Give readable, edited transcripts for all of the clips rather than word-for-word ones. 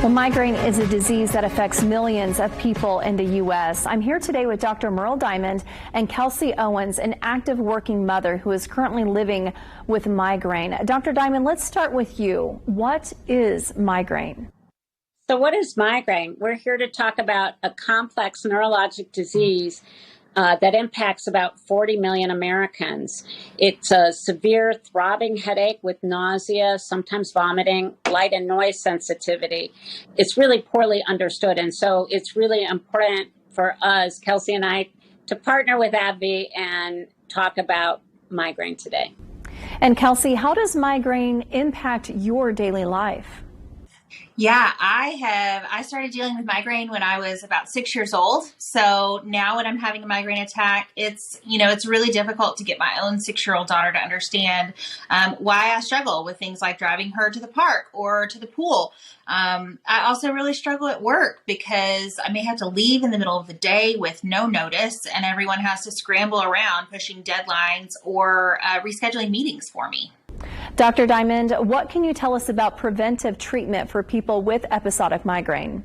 Well, migraine is a disease that affects millions of people in the U.S. I'm here today with Dr. Merle Diamond and Kelsey Owens, an active working mother who is currently living with migraine. Dr. Diamond, let's start with you. What is migraine? So what is migraine? We're here to talk about a complex neurologic disease that impacts about 40 million Americans. It's a severe throbbing headache with nausea, sometimes vomiting, light and noise sensitivity. It's really poorly understood, and so it's really important for us, Kelsey and I, to partner with AbbVie and talk about migraine today. And Kelsey, how does migraine impact your daily life? Yeah, I started dealing with migraine when I was about 6 years old. So now when I'm having a migraine attack, it's really difficult to get my own 6-year-old daughter to understand why I struggle with things like driving her to the park or to the pool. I also really struggle at work because I may have to leave in the middle of the day with no notice, and everyone has to scramble around pushing deadlines or rescheduling meetings for me. Dr. Diamond, what can you tell us about preventive treatment for people with episodic migraine?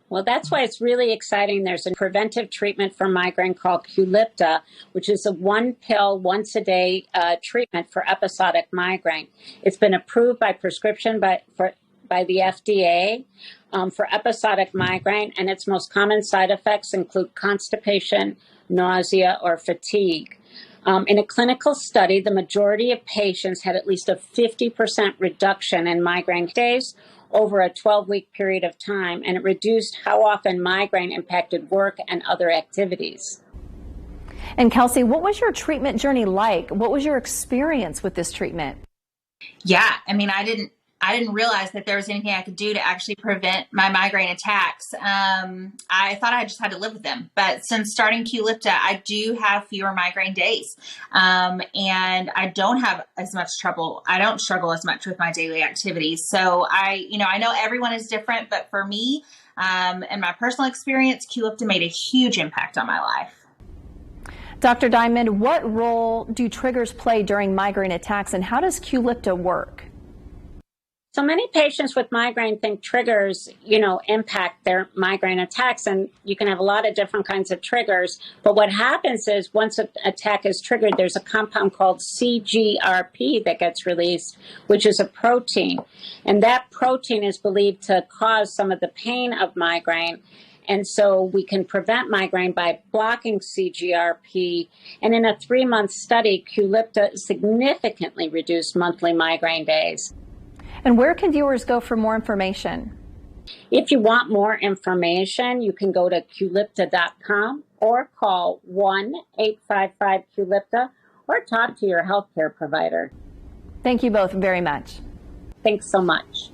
Well, that's why it's really exciting. There's a preventive treatment for migraine called Qulipta, which is a one pill, once a day treatment for episodic migraine. It's been approved by prescription by the FDA for episodic migraine, and its most common side effects include constipation, nausea, or fatigue. In a clinical study, the majority of patients had at least a 50% reduction in migraine days over a 12-week period of time, and it reduced how often migraine impacted work and other activities. And Kelsey, what was your treatment journey like? What was your experience with this treatment? Yeah, I mean, I didn't realize that there was anything I could do to actually prevent my migraine attacks. I thought I just had to live with them. But since starting Qulipta, I do have fewer migraine days. And I don't have as much trouble. I don't struggle as much with my daily activities. So I know everyone is different, but for me, and my personal experience, Qulipta made a huge impact on my life. Dr. Diamond, what role do triggers play during migraine attacks, and how does Qulipta work? So many patients with migraine think triggers, impact their migraine attacks, and you can have a lot of different kinds of triggers. But what happens is once an attack is triggered, there's a compound called CGRP that gets released, which is a protein. And that protein is believed to cause some of the pain of migraine. And so we can prevent migraine by blocking CGRP. And in a 3-month study, Qulipta significantly reduced monthly migraine days. And where can viewers go for more information? If you want more information, you can go to Qulipta.com or call 1-855-QULIPTA or talk to your healthcare provider. Thank you both very much. Thanks so much.